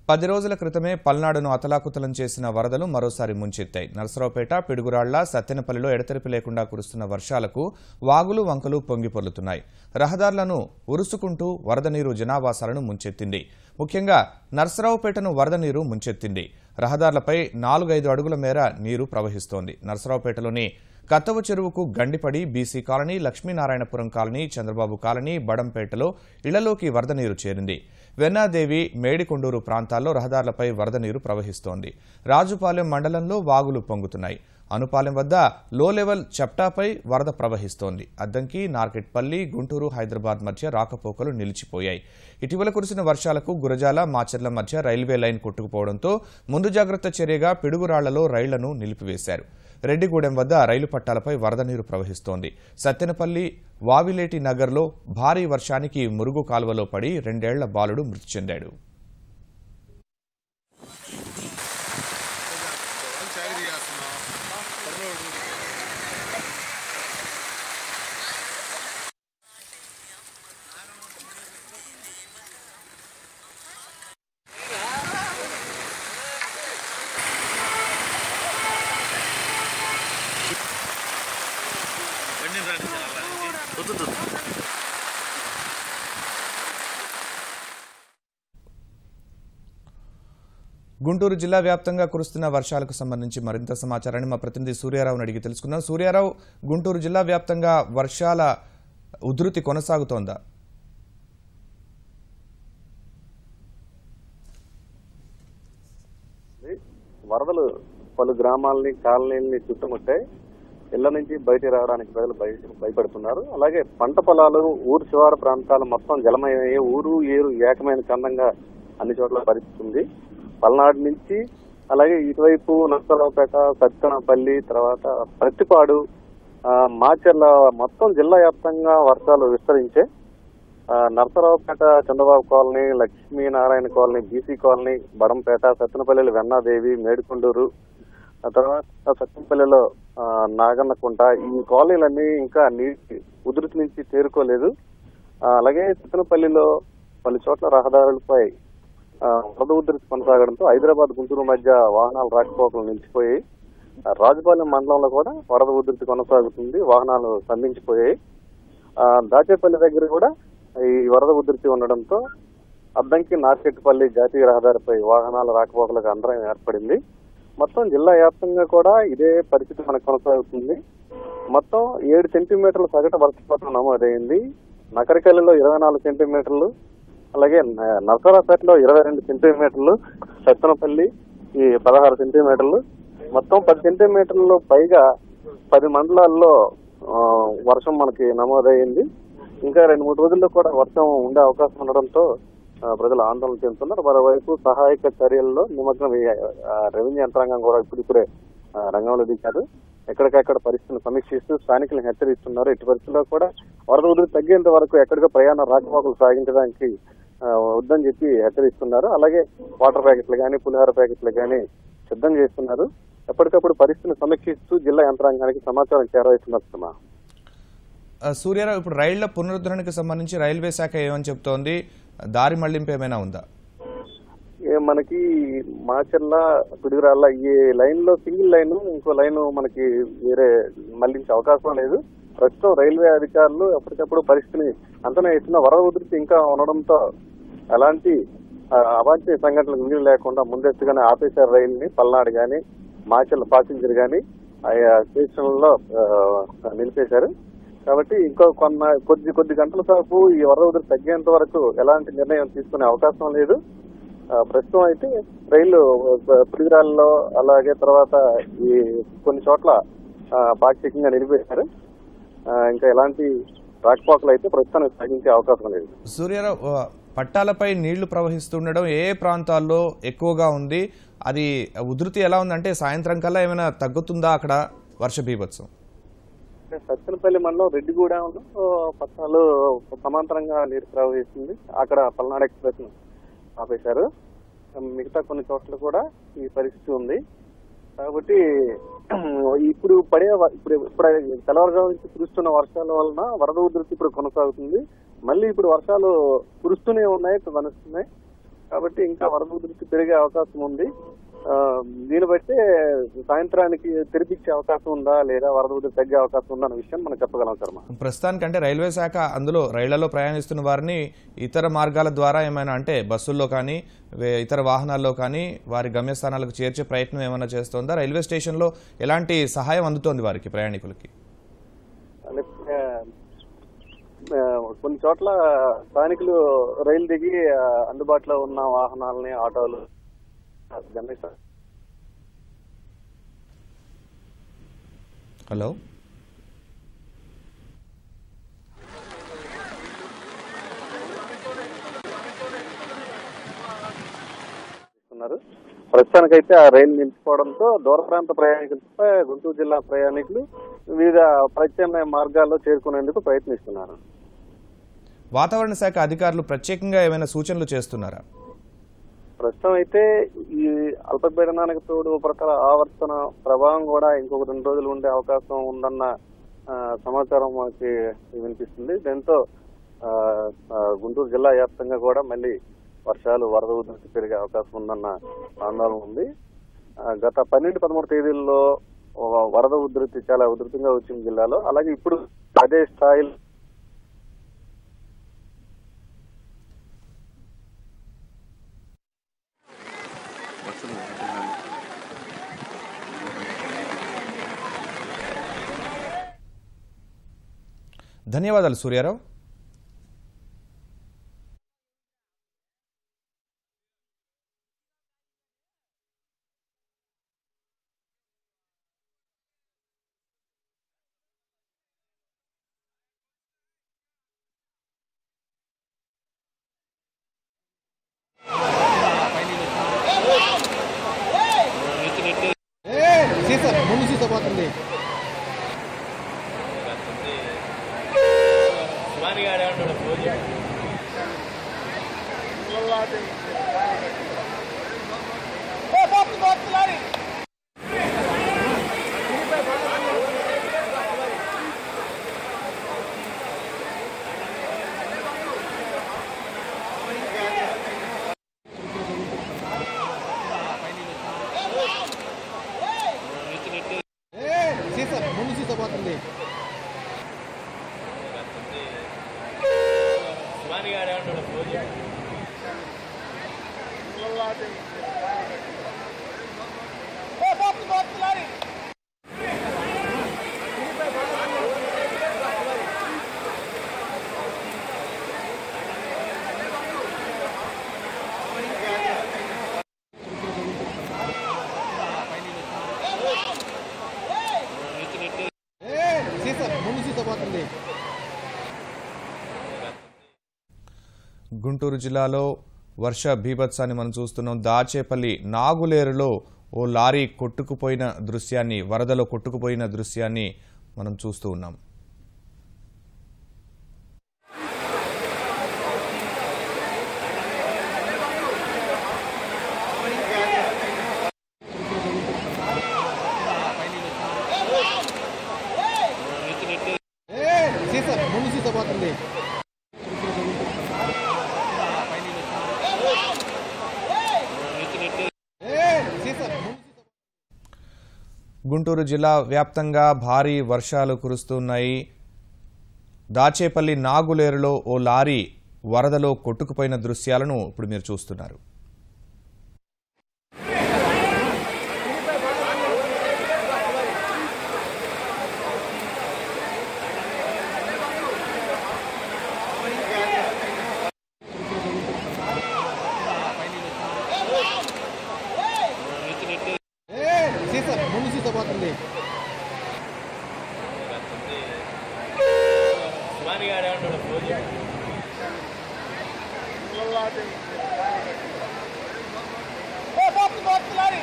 10 రోజుల క్రితమే పల్నాడును అతలాకుతలం చేసిన వరదలు మరోసారి ముంచెత్తాయి. నరసరావుపేట, పిడుగురాళ్ల, సత్తెనపల్లిలో ఎడతెరిపి లేకుండా కురుస్తున్న వర్షాలకు వాగులు, వంకలు పొంగిపొర్లుతున్నాయి. రహదారులను ఉరుసుకుంటూ వరద నీరు జనావాసాలను ముంచెత్తింది. ముఖ్యంగా నరసరావుపేటను వరద నీరు ముంచెత్తింది. రహదారులపై 4-5 అడుగుల మేర నీరు ప్రవహిస్తోంది. నరసరావుపేటలోని కత్తవ చెరువుకు గండిపడి BC colony, Lakshminarayanapuram colony, Chandrababu colony, బడంపేటలో ఇళ్లలోకి వరద నీరు చేరింది. వెన్నాదేవి, మేడికొండూరు ప్రాంతాల్లో రహదారులపై వరద నీరు ప్రవహిస్తోంది. రాజుపాలెం మండలంలో వాగులు పొంగుతున్నాయి. అనుపాలెం వద్ద లో లెవెల్ చప్టాపై వరద ప్రవహిస్తోంది. అద్దంకి, నార్కెట్పల్లి, గుంటూరు, హైదరాబాద్ మధ్య రాకపోకలు నిలిచిపోయాయి. ఇటీవల కురిసిన వర్షాలకు గురజాల, మాచర్ల మధ్య రైల్వే లైన్ కొట్టుకుపోవడంతో ముందు జాగ్రత్త చర్యగా పిడుగురాళ్లలో రైళ్లను నిలిపివేశారు. రెడ్డిగూడెం వద్ద రైలు పట్టాలపై వరద నీరు ప్రవహిస్తోంది. సత్తెనపల్లి, వావిలేటి నగర్లో భారీ వర్షానికి మురుగు కాలువలో పడి 2 ఏళ్ల బాలుడు మృతి చెందాడు. గుంటూరు జిల్లా వ్యాప్తంగా కురుస్తున్న వర్షాలకు సంబంధించి మరింత సమాచారాన్ని మా ప్రతినిధి సూర్యారావును అడిగి తెలుసుకుందాం. సూర్యారావు, గుంటూరు జిల్లా వ్యాప్తంగా వర్షాల ఉధృతి కొనసాగుతోందా? వరదలు పలు గ్రామాలని, కాలనీలని చుట్టుముట్టాయి. ఇళ్ల నుంచి బయట రావడానికి ప్రజలు భయపడుతున్నారు. అలాగే పంట పొలాలు, ఊరు శివారు ప్రాంతాలు మొత్తం జలమయ్యే, ఊరు ఏరు ఏకమైన చందంగా అన్ని చోట్ల పరిస్థితి ఉంది. పల్నాడు నుంచి అలాగే ఇటువైపు నరసరావుపేట, సత్తెనపల్లి, తర్వాత ప్రతిపాడు, మాచర్ల మొత్తం జిల్లా వ్యాప్తంగా వర్షాలు విస్తరించే. Narasaraopet Chandrababu colony, Lakshminarayana colony, BC colony, Badampet, సత్తెనపల్లిలో వెన్నాదేవి, మేడికొండూరు, తర్వాత సత్తెనపల్లిలో నాగన్నకుంట, ఈ కాలనీలన్నీ ఇంకా నీటి ఉధృతి నుంచి తేరుకోలేదు. అలాగే సత్తెనపల్లిలో పలు చోట్ల రహదారులపై వరద ఉధృతి కొనసాగడంతో హైదరాబాద్, గుంటూరు మధ్య వాహనాలు రాకపోకలు నిలిచిపోయాయి. రాజుపాలెం మండలంలో కూడా వరద ఉధృతి కొనసాగుతుంది, వాహనాలు స్తంభించిపోయాయి. దాచేపల్లి దగ్గర కూడా ఈ వరద ఉధృతి ఉండడంతో అద్దంకి, నార్కెట్పల్లి జాతీయ రహదారిపై వాహనాల రాకపోకలకు అంతరాయం ఏర్పడింది. మొత్తం జిల్లా వ్యాప్తంగా కూడా ఇదే పరిస్థితి మనకు కొనసాగుతుంది. మొత్తం 7 సెంటీమీటర్ల సగటు వర్షపాతం నమోదైంది. నకరికల్లిలో 24 సెంటీమీటర్లు, అలాగే నరసరావుపేటలో 22 సెంటీమీటర్లు, సత్తెనపల్లి 16 సెంటీమీటర్లు, మొత్తం 10 సెంటీమీటర్లు పైగా 10 మండలాల్లో వర్షం మనకి నమోదైంది. ఇంకా 2-3 రోజుల్లో కూడా వర్షం ఉండే అవకాశం ఉండడంతో ప్రజలు ఆందోళన చెందుతున్నారు. మరోవైపు సహాయక చర్యల్లో నిమగ్నం రెవెన్యూ యంత్రాంగం కూడా ఇప్పుడిప్పుడే రంగంలో దిగారు. ఎక్కడికక్కడ పరిస్థితిని సమీక్షిస్తూ స్థానికులను హెచ్చరిస్తున్నారు. ఇటు పరిస్థితుల్లో కూడా వరద ఉధృతి తగ్గేంత వరకు ఎక్కడికో ప్రయాణ రాకపోకలు సాగించడానికి వద్దని చెప్పి హెచ్చరిస్తున్నారు. అలాగే వాటర్ ప్యాకెట్లు కానీ, పులిహోర ప్యాకెట్లు కానీ సిద్ధం చేస్తున్నారు. ఎప్పటికప్పుడు పరిస్థితిని సమీక్షిస్తూ జిల్లా యంత్రాంగానికి సమాచారం చేరవేస్తున్నారు. సూర్యారావు, ఇప్పుడు రైళ్ల పునరుద్ధరణకు సంబంధించి రైల్వే శాఖ ఏమని చెప్తోంది? దారి మళ్లింపు ఏమైనా ఉందా? మనకి మాచర్ల, పిడుగురాళ్ళ ఈ లైన్ లో సింగిల్ లైన్, ఇంకో లైన్ మనకి వేరే మళ్లించే అవకాశం లేదు. ప్రస్తుతం రైల్వే అధికారులు ఎప్పటికప్పుడు పరిస్థితిని అంచనా వేస్తున్న. వరద ఉధృతి ఇంకా ఉండడంతో ఎలాంటి అవాంఛనీయ సంఘటనలకు వీలు లేకుండా ముందస్తుగానే ఆపేశారు రైలుని. పల్నాడు గాని, మాచర్ల ప్యాసింజర్ గాని ఆయా స్టేషన్లలో నిలిపేశారు. కాబట్టి ఇంకో కొద్ది గంటల సేపు ఈ వరద ఉధృతి తగ్గేంత వరకు ఎలాంటి నిర్ణయం తీసుకునే అవకాశం లేదు. ప్రస్తుతం అయితే రైలు పిడుగురాళ్ళలో, అలాగే తర్వాత ఈ కొన్ని చోట్ల పాక్షికంగా నిలిపేశారు. ఇంకా ఎలాంటి రాకపోకలు అయితే ప్రస్తుతానికి సాగించే అవకాశం లేదు. సూర్యారావు, పట్టాలపై నీళ్లు ప్రవహిస్తుండడం ఏ ప్రాంతాల్లో ఎక్కువగా ఉంది? అది ఉధృతి ఎలా ఉందంటే సాయంత్రం కల్లా ఏమైనా తగ్గుతుందా అక్కడ వర్ష బీభత్సం? సత్తెనపల్లి మండలం రెడ్డిగూడెంలో పట్టాలు సమాంతరంగా నీరు ప్రవహిస్తుంది. అక్కడ పల్నాడు ఎక్స్ప్రెస్ ఆపేశారు. మిగతా కొన్ని చోట్ల కూడా ఈ పరిస్థితి ఉంది. కాబట్టి ఇప్పుడు తెల్లవారుజాము నుంచి కురుస్తున్న వర్షాల వలన వరద ఉధృతి ఇప్పుడు కొనసాగుతుంది. మళ్ళీ ఇప్పుడు వర్షాలు కురుస్తూనే ఉన్నాయి, వస్తున్నాయి. కాబట్టి ఇంకా వరద ఉధృతి పెరిగే అవకాశం ఉంది. దీన్ని బట్టి సాయంత్రానికి తెరిపించే అవకాశం ఉందా లేదా వరద ఉధృతి తగ్గే అవకాశం ఉందా అన్న విషయం మనం చెప్పగలం శర్మ. ప్రస్తుతానికంటే రైల్వే శాఖ అందులో రైళ్లలో ప్రయాణిస్తున్న వారిని ఇతర మార్గాల ద్వారా ఏమైనా అంటే బస్సుల్లో కానీ ఇతర వాహనాల్లో కానీ వారి గమ్యస్థానాలకు చేర్చే ప్రయత్నం ఏమైనా చేస్తోందా? రైల్వే స్టేషన్లో ఎలాంటి సహాయం అందుతోంది వారికి ప్రయాణికులకి? కొన్ని చోట్ల స్థానికులు రైలు దిగి అందుబాటులో ఉన్న వాహనాలని ఆటోలు హలో ప్రస్తుతానికైతే ఆ రైలు నిలిచిపోవడంతో దూర ప్రాంత ప్రయాణికులపై గుంటూరు జిల్లా ప్రయాణికులు వివిధ ప్రత్యామ్నాయ మార్గాల్లో చేరుకునేందుకు ప్రయత్నిస్తున్నారు. వాతావరణ శాఖ అధికారులు ప్రత్యేకంగా ఏమైనా సూచనలు చేస్తున్నారా? ప్రస్తుతం అయితే ఈ అల్పపీడనానికి తోడు ఉపరితల ఆవర్తన ప్రభావం కూడా ఇంకొక 2 రోజులు ఉండే అవకాశం ఉందన్న సమాచారం మనకి వినిపిస్తుంది. దీంతో గుంటూరు జిల్లా వ్యాప్తంగా కూడా మళ్ళీ వర్షాలు వరద ఉధృతి పెరిగే అవకాశం ఉందన్న ఆందోళన ఉంది. గత 12-13 తేదీల్లో వరద ఉధృతి చాలా ఉధృతంగా వచ్చింది జిల్లాలో. అలాగే ఇప్పుడు అదే స్థాయిలో ధన్యవాదాలు సూర్యారావు. ముందు సీసపోతుంది ముందు సీసపోతుంది గుంటూరు జిల్లాలో వర్ష బీభత్సాన్ని మనం చూస్తున్నాం. దాచేపల్లి నాగులేరులో ఓ లారీ కొట్టుకుపోయిన దృశ్యాన్ని, వరదలో కొట్టుకుపోయిన దృశ్యాన్ని మనం చూస్తూ ఉన్నాం. ముందు సీసపోతుంది గుంటూరు జిల్లా వ్యాప్తంగా భారీ వర్షాలు కురుస్తున్నాయి. దాచేపల్లి నాగులేరులో ఓ లారీ వరదలో కొట్టుకుపోయిన దృశ్యాలను ఇప్పుడు మీరు చూస్తున్నారు. ముందు సీసపోతుంది లారీ